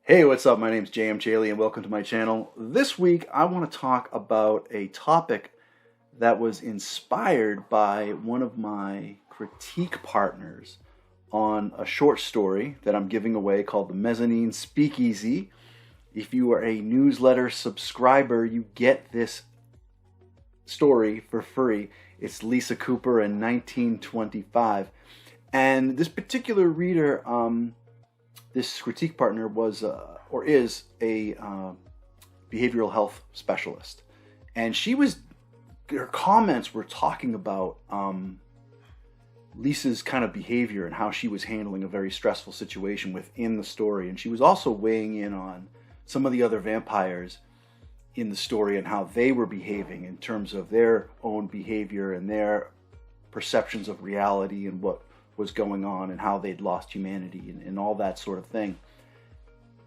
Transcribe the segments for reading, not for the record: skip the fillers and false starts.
Hey, what's up? My name's JM Chaley and welcome to my channel. This week I want to talk about a topic that was inspired by one of my critique partners on a short story that I'm giving away called The Mezzanine Speakeasy. If you are a newsletter subscriber, you get this story for free. It's Lisa Cooper in 1925. And this particular reader, this critique partner was or is a behavioral health specialist, and her comments were talking about Lisa's kind of behavior and how she was handling a very stressful situation within the story, and she was also weighing in on some of the other vampires in the story and how they were behaving in terms of their own behavior and their perceptions of reality and what was going on and how they'd lost humanity and all that sort of thing.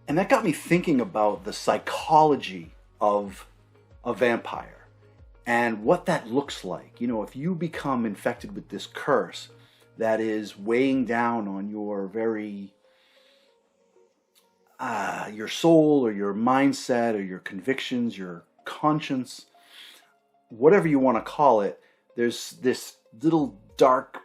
And that got me thinking about the psychology of a vampire and what that looks like. You know, if you become infected with this curse that is weighing down on your your soul or your mindset or your convictions, your conscience, whatever you want to call it, there's this little dark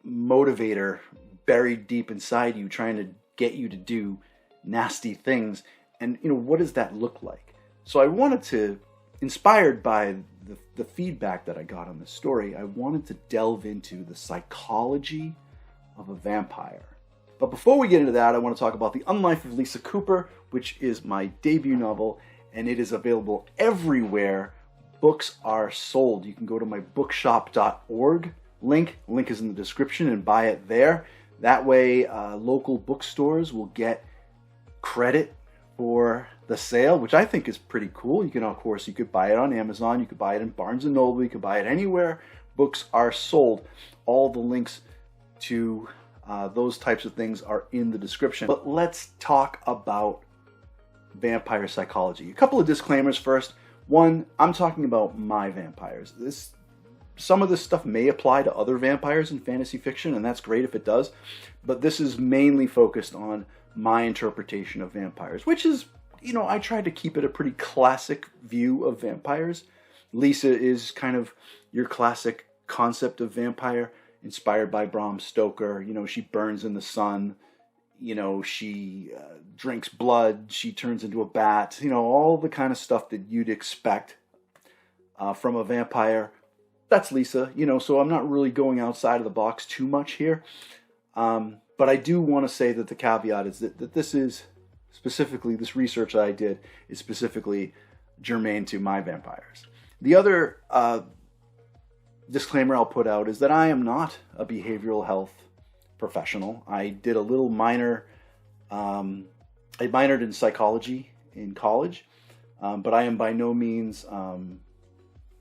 motivator buried deep inside you trying to get you to do nasty things. And what does that look like? So I wanted to, inspired by the feedback that I got on this story, I wanted to delve into the psychology of a vampire. But before we get into that, I want to talk about The Unlife of Lisa Cooper, which is my debut novel, and it is available everywhere books are sold. You can go to my bookshop.org link is in the description, and buy it there. That way local bookstores will get credit for the sale, which I think is pretty cool. You could buy it on Amazon, you could buy it in Barnes & Noble, you could buy it anywhere books are sold. All the links to those types of things are in the description. But let's talk about vampire psychology. A couple of disclaimers first. One, I'm talking about my vampires. Some of this stuff may apply to other vampires in fantasy fiction, and that's great if it does, but this is mainly focused on my interpretation of vampires, which is, I tried to keep it a pretty classic view of vampires. Lisa is kind of your classic concept of vampire, inspired by Bram Stoker. She burns in the sun, she drinks blood, she turns into a bat, all the kind of stuff that you'd expect from a vampire. That's Lisa, so I'm not really going outside of the box too much here. But I do want to say that the caveat is that this research that I did is specifically germane to my vampires. The other disclaimer I'll put out is that I am not a behavioral health professional. I did a little I minored in psychology in college, but I am by no means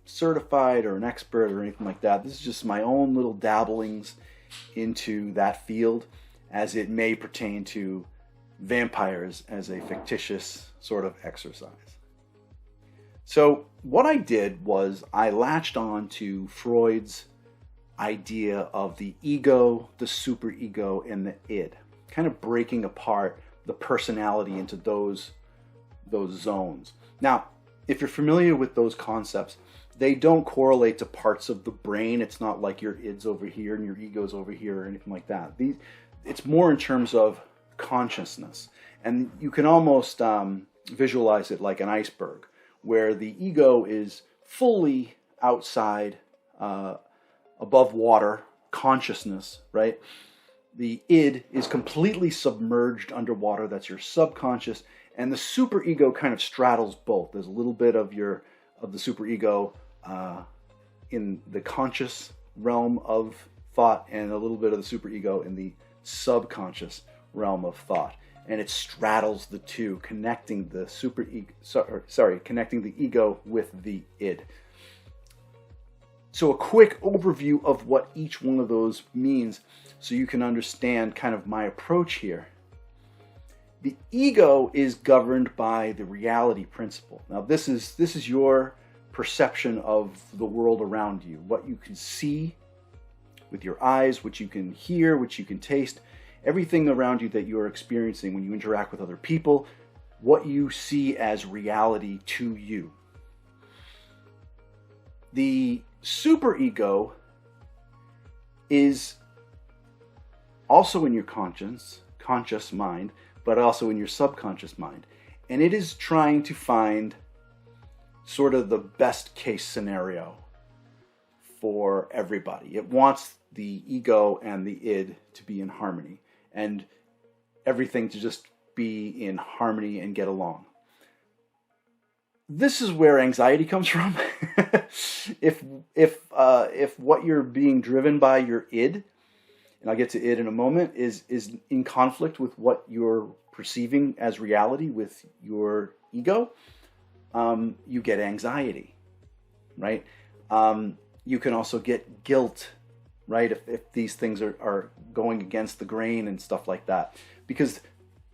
certified or an expert or anything like that. This is just my own little dabblings into that field as it may pertain to vampires as a fictitious sort of exercise. So what I did was I latched on to Freud's idea of the ego, the superego, and the id, kind of breaking apart the personality into those zones. Now, if you're familiar with those concepts, they don't correlate to parts of the brain. It's not like your id's over here and your ego's over here or anything like that. It's more in terms of consciousness. And you can almost visualize it like an iceberg, where the ego is fully outside, above water, consciousness, right? The id is completely submerged underwater. That's your subconscious. And the superego kind of straddles both. There's a little bit of the superego in the conscious realm of thought, and a little bit of the superego in the subconscious realm of thought, and it straddles the two, connecting the connecting the ego with the id. So a quick overview of what each one of those means, so you can understand kind of my approach here. The ego is governed by the reality principle. Now, this is your perception of the world around you, what you can see with your eyes, what you can hear, what you can taste, everything around you that you are experiencing when you interact with other people, what you see as reality to you. The superego is also in your conscious mind, but also in your subconscious mind. And it is trying to find sort of the best case scenario for everybody. It wants the ego and the id to be in harmony, and everything to just be in harmony and get along. This is where anxiety comes from. if what you're being driven by, your id, and I'll get to id in a moment, is in conflict with what you're perceiving as reality with your ego, you get anxiety, right? You can also get guilt, right? If these things are going against the grain and stuff like that. Because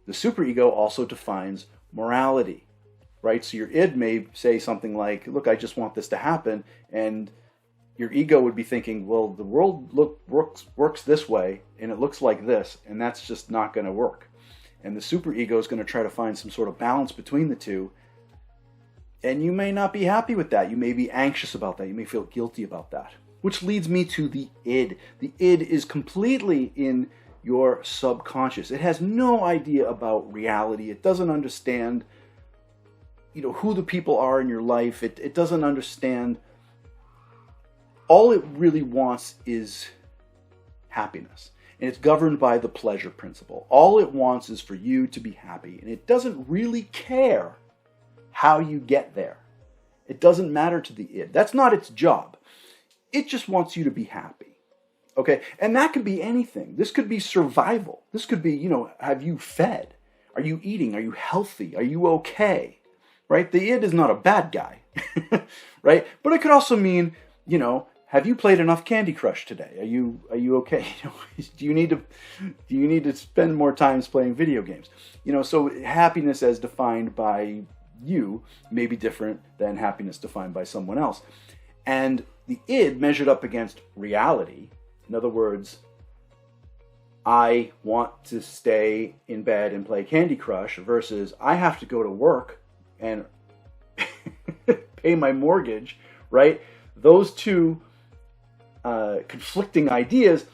the superego also defines morality, right? So your id may say something like, look, I just want this to happen. And your ego would be thinking, well, the world works this way, and it looks like this, and that's just not going to work. And the superego is going to try to find some sort of balance between the two. And you may not be happy with that. You may be anxious about that. You may feel guilty about that. Which leads me to the id. The id is completely in your subconscious. It has no idea about reality. It doesn't understand, who the people are in your life. It doesn't understand. All it really wants is happiness. And it's governed by the pleasure principle. All it wants is for you to be happy. And it doesn't really care how you get there. It doesn't matter to the id. That's not its job. It just wants you to be happy. Okay? And that could be anything. This could be survival. This could be, have you fed? Are you eating? Are you healthy? Are you okay? Right? The id is not a bad guy. Right? But it could also mean, have you played enough Candy Crush today? Are you okay? Do you need to spend more time playing video games? So happiness as defined by you may be different than happiness defined by someone else. And the id measured up against reality, in other words, I want to stay in bed and play Candy Crush versus I have to go to work and pay my mortgage, right? Those two conflicting ideas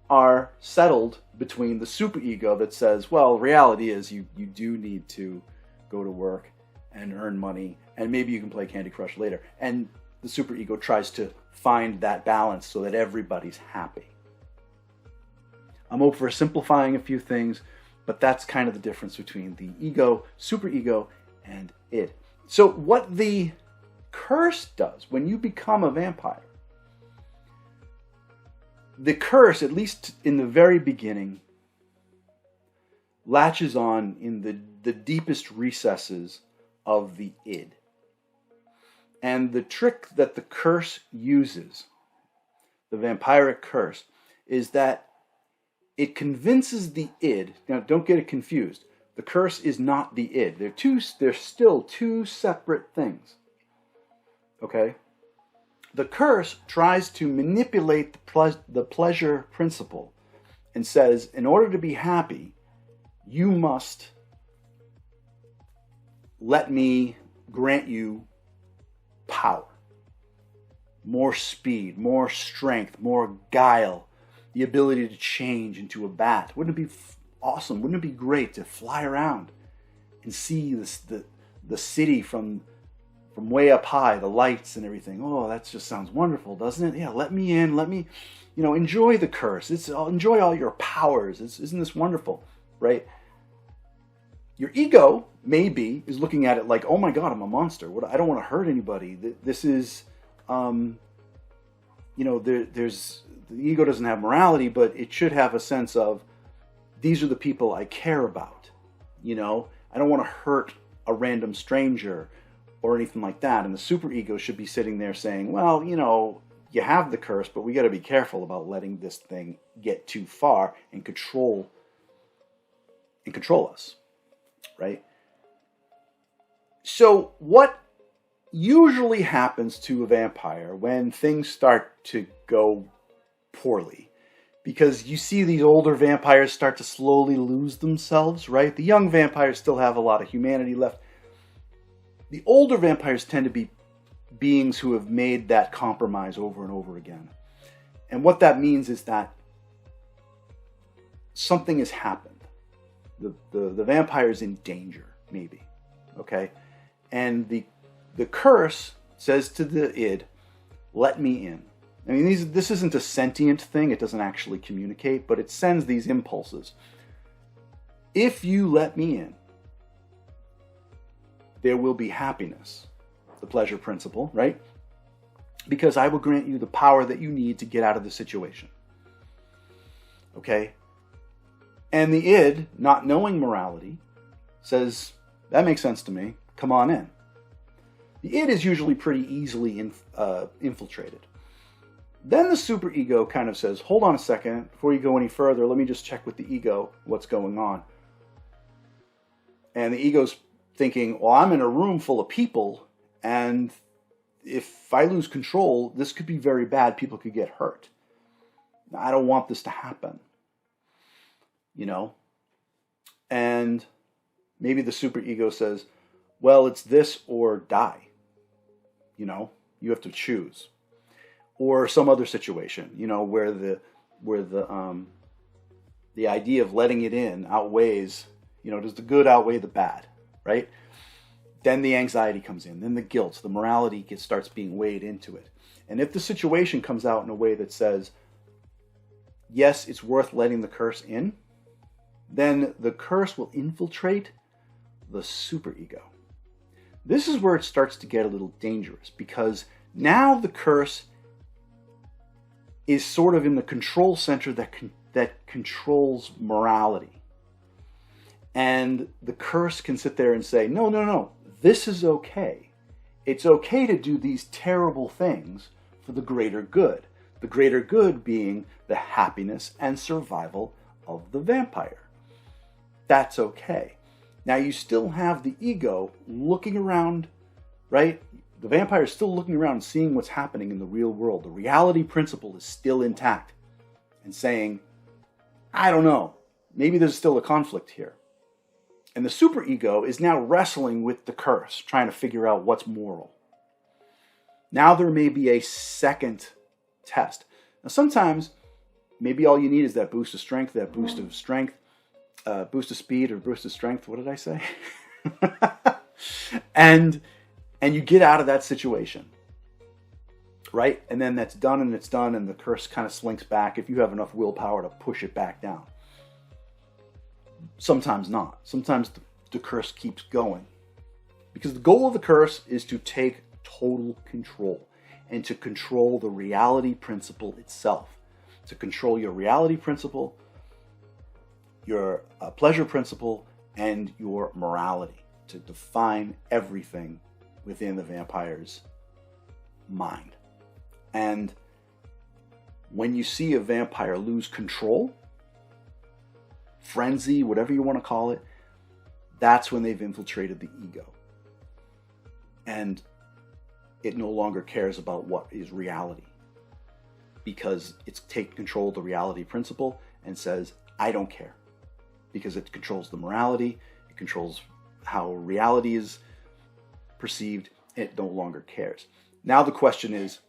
are settled between the superego that says, well, reality is you do need to go to work and earn money, and maybe you can play Candy Crush later. And the superego tries to find that balance so that everybody's happy. I'm oversimplifying a few things, but that's kind of the difference between the ego, superego, and id. So what the curse does when you become a vampire, the curse, at least in the very beginning, latches on in the deepest recesses of the id. And the trick that the curse uses, the Vampiric Curse, is that it convinces the id. Now, don't get it confused. The curse is not the id. They're still two separate things. Okay? The curse tries to manipulate the pleasure principle and says, in order to be happy, you must let me grant you power, more speed, more strength, more guile, the ability to change into a bat. Wouldn't it be awesome? Wouldn't it be great to fly around and see the city from way up high, the lights and everything? Oh, that just sounds wonderful, doesn't it? Yeah, let me in. Let me, enjoy the curse. Enjoy all your powers. Isn't this wonderful, right? Your ego maybe is looking at it like, oh my God, I'm a monster. I don't want to hurt anybody. This is, there's the ego doesn't have morality, but it should have a sense of, these are the people I care about. I don't want to hurt a random stranger or anything like that. And the superego should be sitting there saying, well, you have the curse, but we got to be careful about letting this thing get too far and control us, right? So what usually happens to a vampire when things start to go poorly Because you see these older vampires start to slowly lose themselves, right? The young vampires still have a lot of humanity left. The older vampires tend to be beings who have made that compromise over and over again. And what that means is that something has happened. The vampire is in danger, maybe. Okay? And the curse says to the id, let me in. I mean, this isn't a sentient thing. It doesn't actually communicate, but it sends these impulses. If you let me in, there will be happiness. The pleasure principle, right? Because I will grant you the power that you need to get out of the situation. Okay? And the id, not knowing morality, says, that makes sense to me. Come on in. The id is usually pretty easily infiltrated. Then the superego kind of says, hold on a second, before you go any further, let me just check with the ego what's going on. And the ego's thinking, well, I'm in a room full of people, and if I lose control, this could be very bad. People could get hurt. I don't want this to happen. You know? And maybe the superego says, well, it's this or die. You know? You have to choose. Or some other situation, you know, where the idea of letting it in outweighs, you know, does the good outweigh the bad, right? Then the anxiety comes in, then the guilt, the morality starts being weighed into it. And if the situation comes out in a way that says, yes, it's worth letting the curse in, then the curse will infiltrate the superego. This is where it starts to get a little dangerous, because now the curse is sort of in the control center that controls morality. And the curse can sit there and say, no, this is okay. It's okay to do these terrible things for the greater good. The greater good being the happiness and survival of the vampire. That's okay. Now you still have the ego looking around, right? The vampire is still looking around and seeing what's happening in the real world. The reality principle is still intact and saying, I don't know, maybe there's still a conflict here. And the superego is now wrestling with the curse, trying to figure out what's moral. Now there may be a second test. Now sometimes, maybe all you need is that boost of strength, boost of speed, or boost of strength. What did I say? And you get out of that situation, right? And then that's done and it's done, and the curse kind of slinks back if you have enough willpower to push it back down. Sometimes not. Sometimes the curse keeps going. Because the goal of the curse is to take total control and to control the reality principle itself. To control your reality principle, your pleasure principle, and your morality. To define everything within the vampire's mind. And when you see a vampire lose control, frenzy, whatever you want to call it, that's when they've infiltrated the ego. And it no longer cares about what is reality, because it's taken control of the reality principle and says, I don't care, because it controls the morality, it controls how reality is perceived. It no longer cares. Now the question is,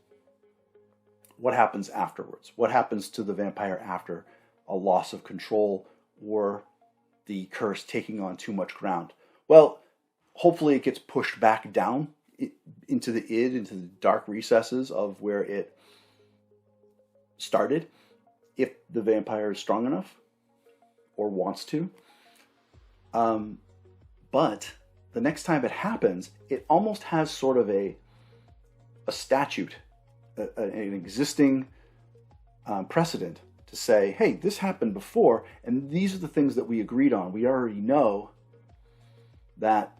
what happens afterwards? What happens to the vampire after a loss of control or the curse taking on too much ground? Well, hopefully it gets pushed back down into the id, into the dark recesses of where it started, if the vampire is strong enough or wants to. But the next time it happens, it almost has sort of a statute, an existing precedent to say, hey, this happened before, and these are the things that we agreed on. We already know that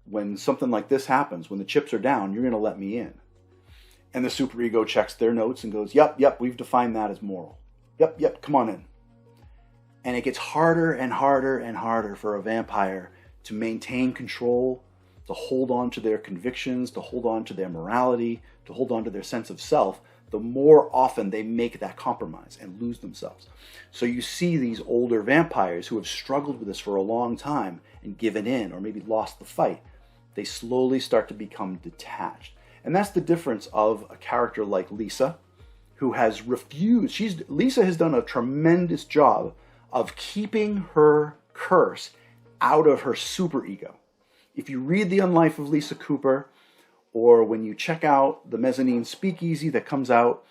when something like this happens, when the chips are down, you're going to let me in. And the superego checks their notes and goes, yep, we've defined that as moral. Yep, come on in. And it gets harder and harder and harder for a vampire to maintain control, to hold on to their convictions, to hold on to their morality, to hold on to their sense of self, the more often they make that compromise and lose themselves. So you see these older vampires who have struggled with this for a long time and given in or maybe lost the fight. They slowly start to become detached. And that's the difference of a character like Lisa, who has refused. Lisa has done a tremendous job of keeping her curse out of her superego. If you read The Unlife of Lisa Cooper, or when you check out the Mezzanine Speakeasy that comes out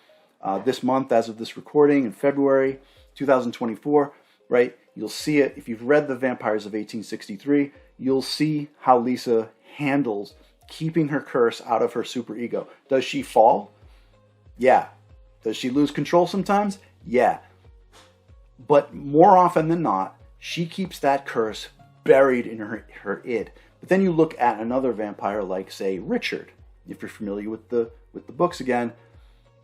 this month as of this recording in February 2024, right? You'll see it. If you've read The Vampires of 1863, you'll see how Lisa handles keeping her curse out of her superego. Does she fall? Yeah. Does she lose control sometimes? Yeah. But more often than not, she keeps that curse buried in her id. But then you look at another vampire like, say, Richard. If you're familiar with the books again,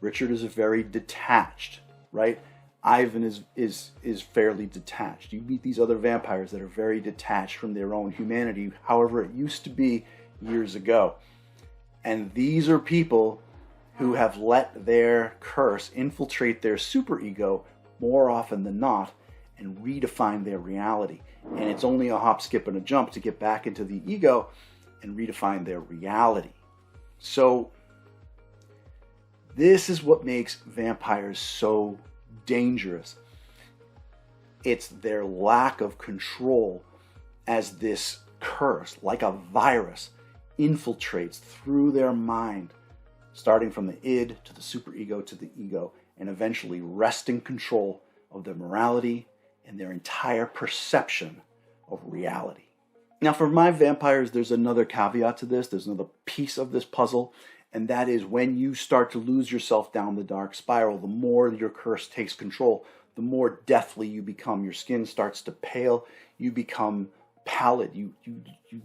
Richard is a very detached, right? Ivan is fairly detached. You meet these other vampires that are very detached from their own humanity, however it used to be years ago. And these are people who have let their curse infiltrate their superego more often than not and redefine their reality. And it's only a hop, skip, and a jump to get back into the ego and redefine their reality. So this is what makes vampires so dangerous. It's their lack of control as this curse, like a virus, infiltrates through their mind, starting from the id to the superego to the ego, and eventually wresting control of their morality and their entire perception of reality. Now, for my vampires, there's another caveat to this. There's another piece of this puzzle, and that is when you start to lose yourself down the dark spiral, the more your curse takes control, the more deathly you become. Your skin starts to pale. You become pallid.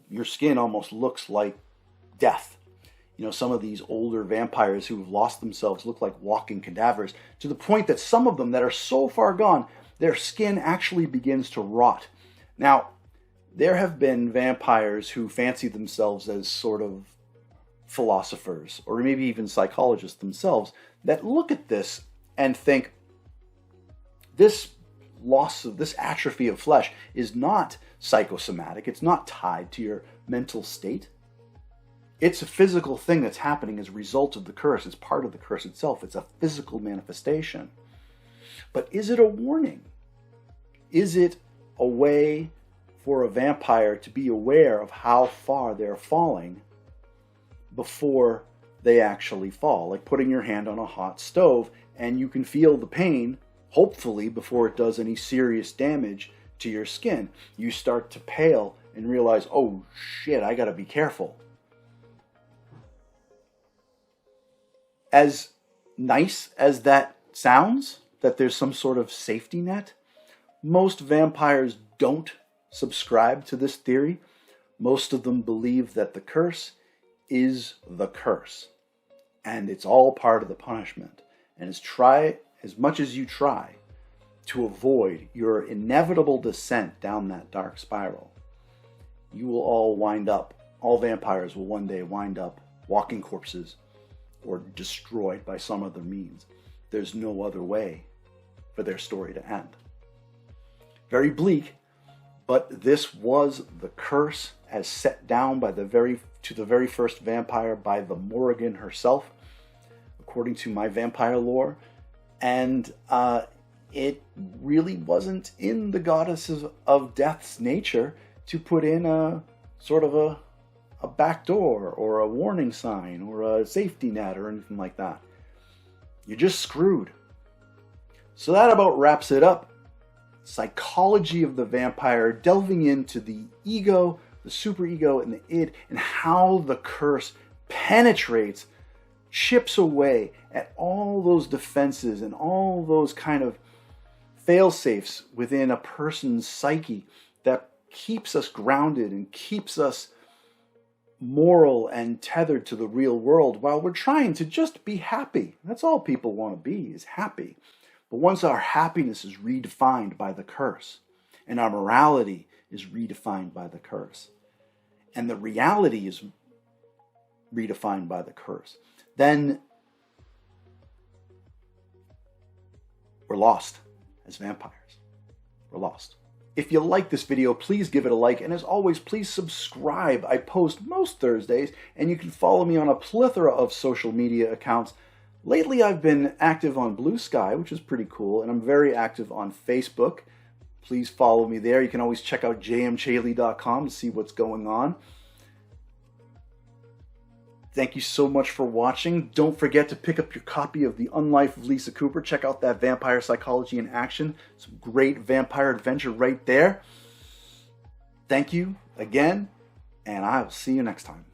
Your skin almost looks like death. You know, some of these older vampires who have lost themselves look like walking cadavers, to the point that some of them that are so far gone, their skin actually begins to rot. Now, there have been vampires who fancy themselves as sort of philosophers, or maybe even psychologists themselves, that look at this and think this loss of this atrophy of flesh is not psychosomatic. It's not tied to your mental state. It's a physical thing that's happening as a result of the curse. It's part of the curse itself. It's a physical manifestation. But is it a warning? Is it a way for a vampire to be aware of how far they're falling before they actually fall? Like putting your hand on a hot stove, and you can feel the pain, hopefully, before it does any serious damage to your skin. You start to pale and realize, oh shit, I gotta be careful. As nice as that sounds, that there's some sort of safety net, most vampires don't subscribe to this theory. Most of them believe that the curse is the curse, and it's all part of the punishment. And as much as you try to avoid your inevitable descent down that dark spiral, you will all vampires will one day wind up walking corpses or destroyed by some other means. There's no other way for their story to end. Very bleak, but this was the curse as set down by the very first vampire by the Morrigan herself, according to my vampire lore. And it really wasn't in the goddesses of death's nature to put in a sort of a back door or a warning sign or a safety net or anything like that. You're just screwed. So that about wraps it up. Psychology of the vampire, delving into the ego, the superego, and the id, and how the curse penetrates, chips away at all those defenses and all those kind of fail-safes within a person's psyche that keeps us grounded and keeps us moral and tethered to the real world while we're trying to just be happy. That's all people want to be, is happy. But once our happiness is redefined by the curse, and our morality is redefined by the curse, and the reality is redefined by the curse, then We're lost as vampires. We're lost. If you like this video, please give it a like, and as always, please subscribe. I post most Thursdays, and you can follow me on a plethora of social media accounts. Lately, I've been active on Blue Sky, which is pretty cool, and I'm very active on Facebook. Please follow me there. You can always check out jmchaley.com to see what's going on. Thank you so much for watching. Don't forget to pick up your copy of The Unlife of Lisa Cooper. Check out that vampire psychology in action. Some great vampire adventure right there. Thank you again, and I will see you next time.